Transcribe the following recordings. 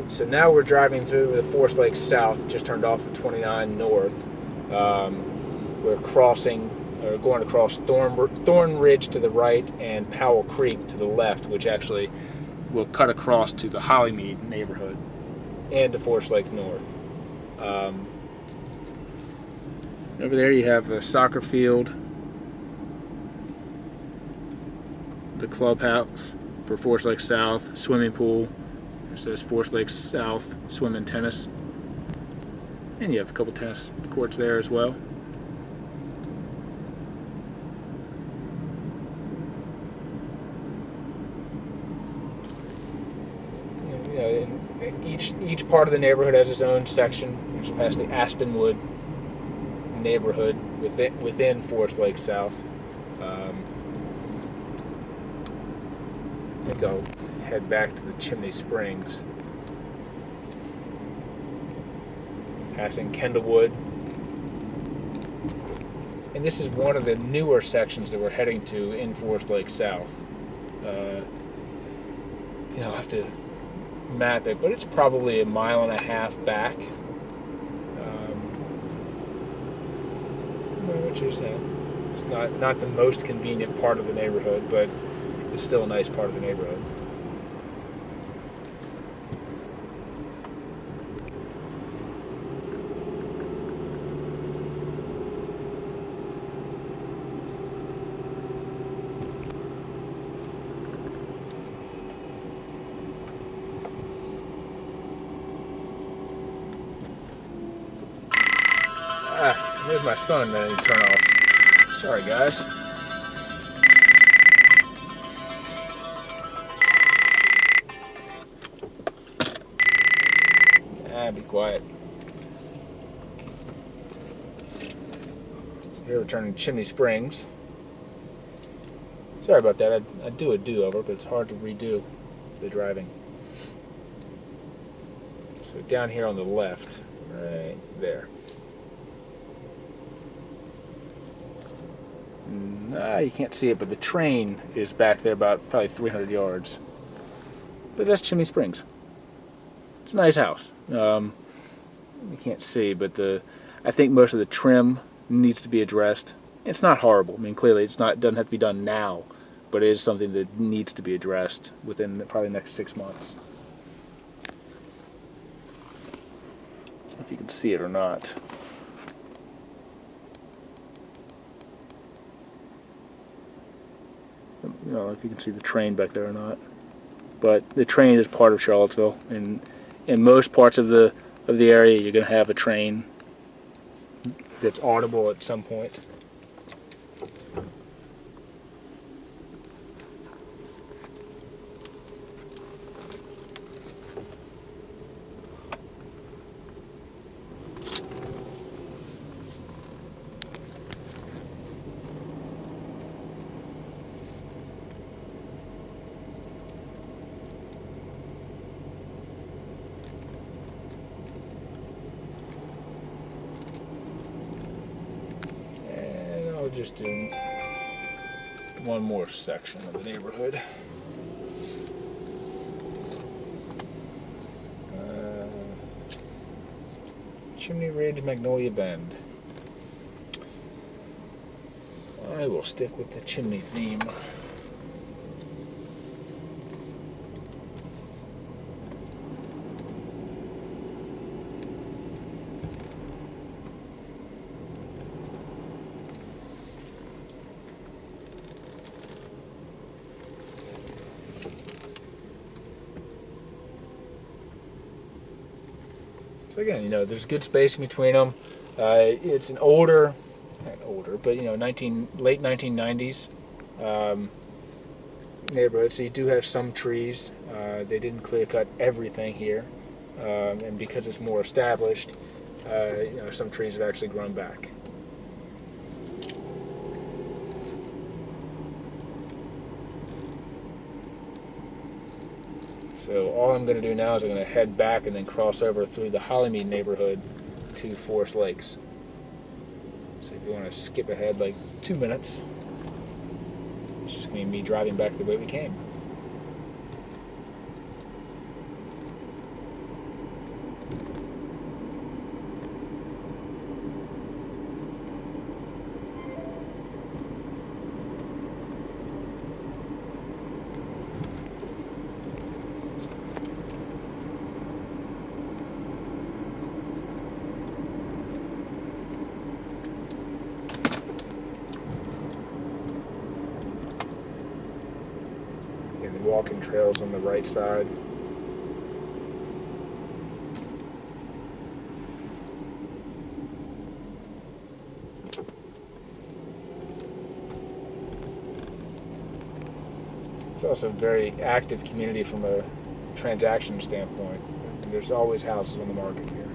So now we're driving through the Forest Lake South, just turned off of 29 North. We're crossing, or going across Thorn Ridge to the right and Powell Creek to the left, which actually will cut across to the Hollymead neighborhood and to Forest Lake North. Over there you have a soccer field, the clubhouse for Forest Lake South, swimming pool. It says Forest Lake South Swim and Tennis. And you have a couple tennis courts there as well. Each part of the neighborhood has its own section. You're just past the Aspenwood neighborhood within Forest Lake South. I think I'll head back to the Chimney Springs, passing Kendallwood. And this is one of the newer sections that we're heading to in Forest Lake South. I'll have to map it, but it's probably 1.5 miles back. Which is it's not the most convenient part of the neighborhood, but it's still a nice part of the neighborhood. There's my phone that I need to turn off. Sorry, guys. Be quiet. So here we're turning Chimney Springs. Sorry about that. I'd do a do-over, but it's hard to redo the driving. So down here on the left, right there. You can't see it, but the train is back there about probably 300 yards. But that's Chimney Springs. It's a nice house. You can't see, but I think most of the trim needs to be addressed. It's not horrible. I mean, clearly it doesn't have to be done now, but it is something that needs to be addressed within probably the next 6 months. I don't know if you can see it or not. I don't know if you can see the train back there or not, but the train is part of Charlottesville, and in most parts of the area you're going to have a train that's audible at some point. Just do one more section of the neighborhood. Chimney Ridge, Magnolia Bend. I will stick with the chimney theme. So again, there's good spacing between them. It's an not older, but late 1990s neighborhood. So you do have some trees. They didn't clear cut everything here, and because it's more established, some trees have actually grown back. So all I'm going to do now is I'm going to head back and then cross over through the Hollymead neighborhood to Forest Lakes. So if you want to skip ahead like 2 minutes, it's just going to be me driving back the way we came. walking trails on the right side. It's also a very active community from a transaction standpoint. There's always houses on the market here.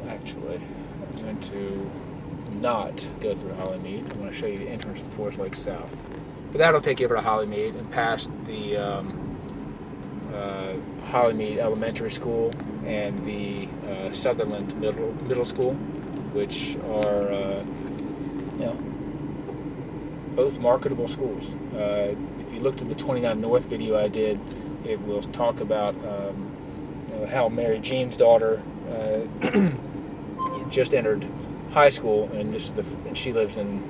Actually, I'm going to not go through Hollymead. I'm going to show you the entrance to Forest Lake South. But that'll take you over to Hollymead and past the Hollymead Elementary School and the Sutherland Middle School, which are both marketable schools. If you looked at the 29 North video I did, it will talk about how Mary Jean's daughter just entered high school, and she lives in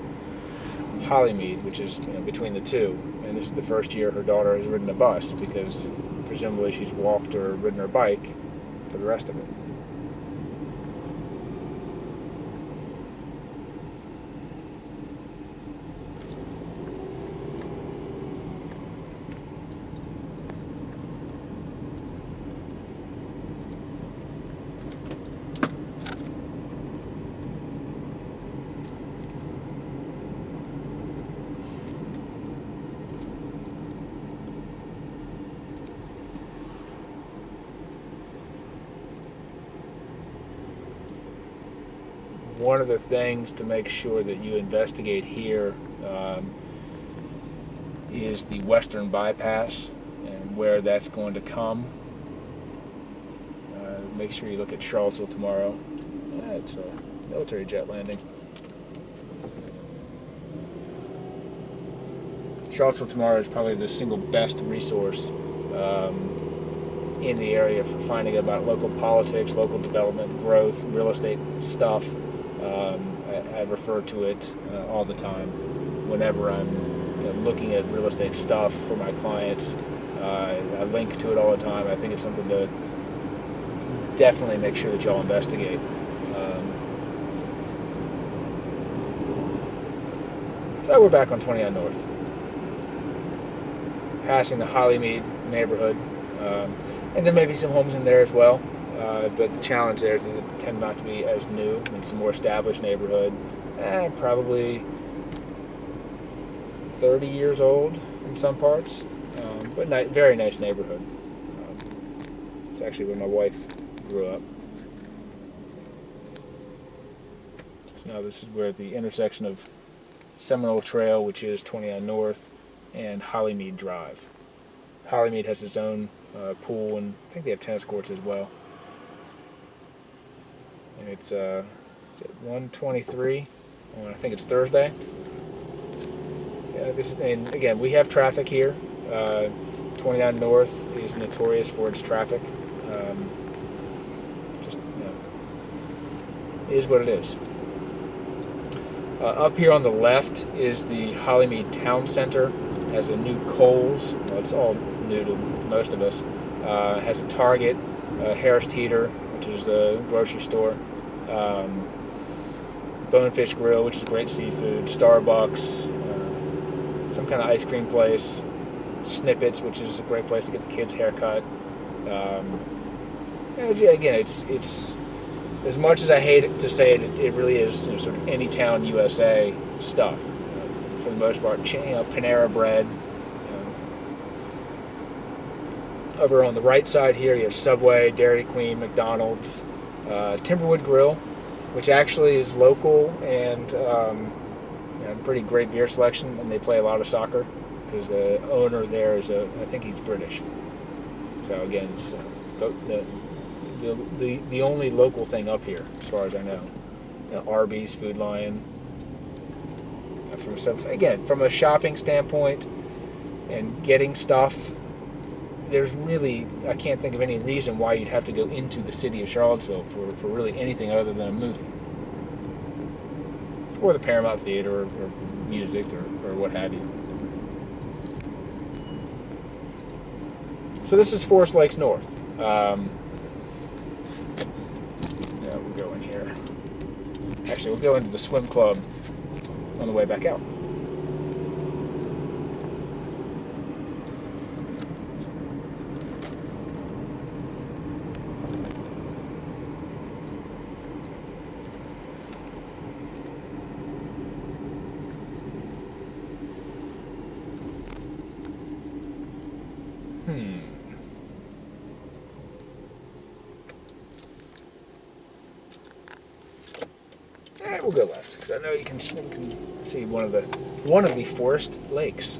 Hollymead, which is between the two. And this is the first year her daughter has ridden a bus, because presumably she's walked or ridden her bike for the rest of it. One of the things to make sure that you investigate here is the western bypass and where that's going to come. Make sure you look at Charlottesville tomorrow. It's a military jet landing. Charlottesville tomorrow is probably the single best resource in the area for finding out about local politics, local development, growth, real estate stuff. I refer to it all the time whenever I'm looking at real estate stuff for my clients. I link to it all the time. I think it's something to definitely make sure that y'all investigate. So we're back on 29 North, passing the Hollymead neighborhood, and there may be some homes in there as well. But the challenge there is that they tend not to be as new. It's a more established neighborhood, probably 30 years old in some parts, but very nice neighborhood. It's actually where my wife grew up. So now this is where the intersection of Seminole Trail, which is 29 North, and Hollymead Drive. Hollymead has its own pool, and I think they have tennis courts as well. And it's at 1:23. I think it's Thursday. And again, we have traffic here. 29 North is notorious for its traffic. It is what it is. Up here on the left is the Hollymead Town Center. It has a new Kohl's. Well, it's all new to most of us. It has a Target, Harris Teeter, which is a grocery store, Bonefish Grill, which is great seafood, Starbucks, some kind of ice cream place, Snippets, which is a great place to get the kids' haircut. Again, it's as much as I hate it to say it, it really is sort of Anytown USA stuff for the most part. Panera Bread. Over on the right side here, you have Subway, Dairy Queen, McDonald's, Timberwood Grill, which actually is local and pretty great beer selection, and they play a lot of soccer because the owner there is I think he's British. So again, it's the only local thing up here, as far as I know. Arby's, Food Lion. From a shopping standpoint and getting stuff, there's really, I can't think of any reason why you'd have to go into the city of Charlottesville for really anything other than a movie. Or the Paramount Theater, or music, or what have you. So this is Forest Lakes North. We'll go in here. Actually, we'll go into the swim club on the way back out. We'll go left because I know you can see one of the forest lakes.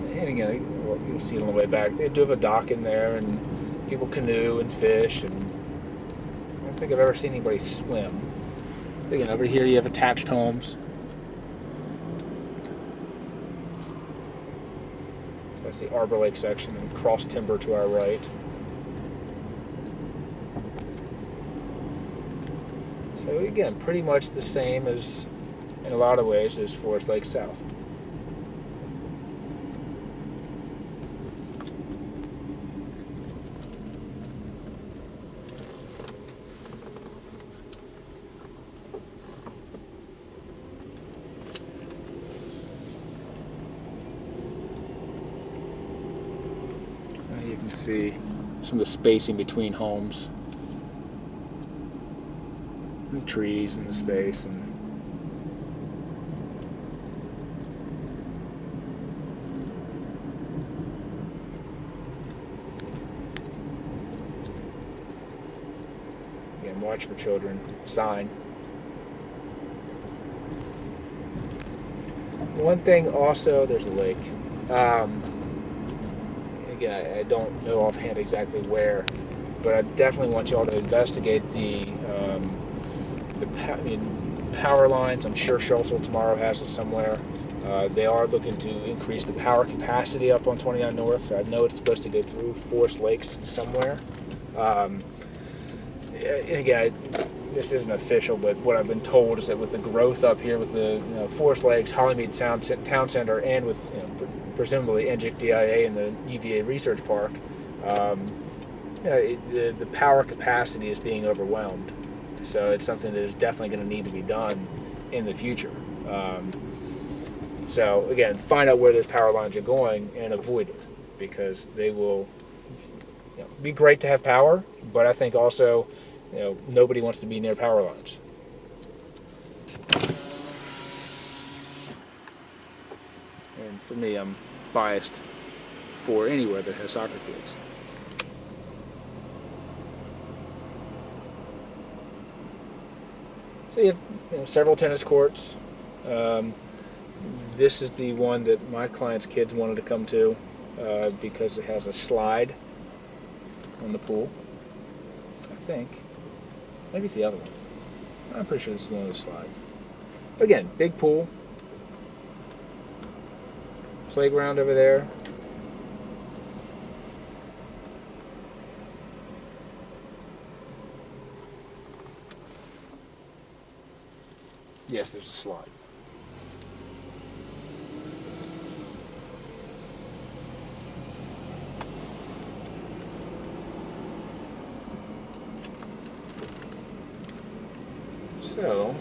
And again, you'll see it on the way back. They do have a dock in there, and people canoe and fish. And I don't think I've ever seen anybody swim. Again, over here you have attached homes. So that's the Arbor Lake section, and cross timber to our right. So again, pretty much the same as, in a lot of ways, as Forest Lake South. You can see some of the spacing between homes, the trees and the space, and again, watch for children sign. One thing also, there's a lake. Again, I don't know offhand exactly where, but I definitely want you all to investigate the power lines. I'm sure Charlottesville tomorrow has it somewhere. They are looking to increase the power capacity up on 29 North, so I know it's supposed to go through Forest Lakes somewhere. And again, this isn't official, but what I've been told is that with the growth up here, with the Forest Lakes, Hollymead Town Center, and with presumably NJIC DIA and the UVA Research Park, the power capacity is being overwhelmed. So it's something that is definitely going to need to be done in the future. So again, find out where those power lines are going and avoid it, because they will be great to have power, but I think also nobody wants to be near power lines. And for me, I'm biased for anywhere that has soccer fields. So you have several tennis courts. This is the one that my client's kids wanted to come to because it has a slide on the pool. I think. Maybe it's the other one. I'm pretty sure this is one with a slide. But again, big pool. Playground over there. Yes, there's a slide. So,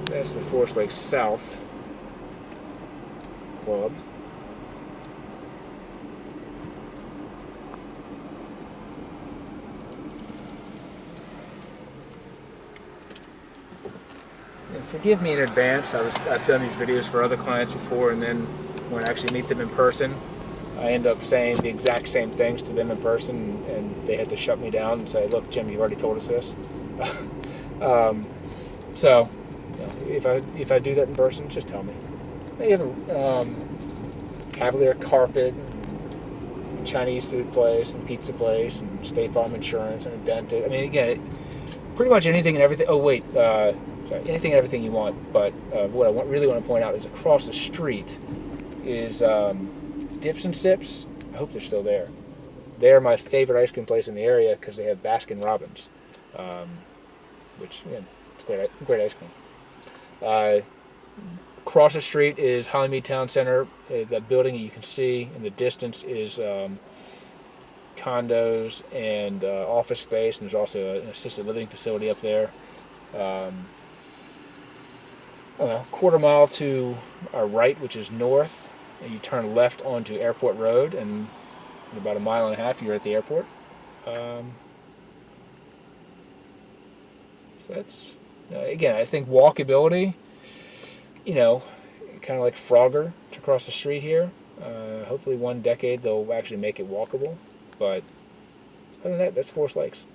that's the Forest Lakes South Club. And forgive me in advance, I've done these videos for other clients before, and then when I actually meet them in person, I end up saying the exact same things to them in person, and they had to shut me down and say, "Look, Jim, you've already told us this." So, if I do that in person, just tell me. They have a Cavalier carpet, and Chinese food place, and pizza place, and State Farm insurance, and a dentist. I mean, again, pretty much anything and everything. Oh wait, sorry, anything and everything you want. But what I really want to point out is across the street is Dips and Sips. I hope they're still there. They're my favorite ice cream place in the area because they have Baskin Robbins, which it's great ice cream. Across the street is Hollymead Town Center. That building that you can see in the distance is condos and office space, and there's also an assisted living facility up there. I don't know, quarter mile to our right, which is north, and you turn left onto Airport Road, and in about a mile and a half, you're at the airport. So that's, again, I think walkability, kind of like Frogger to cross the street here. Hopefully one decade they'll actually make it walkable. But other than that, that's Forest Lakes.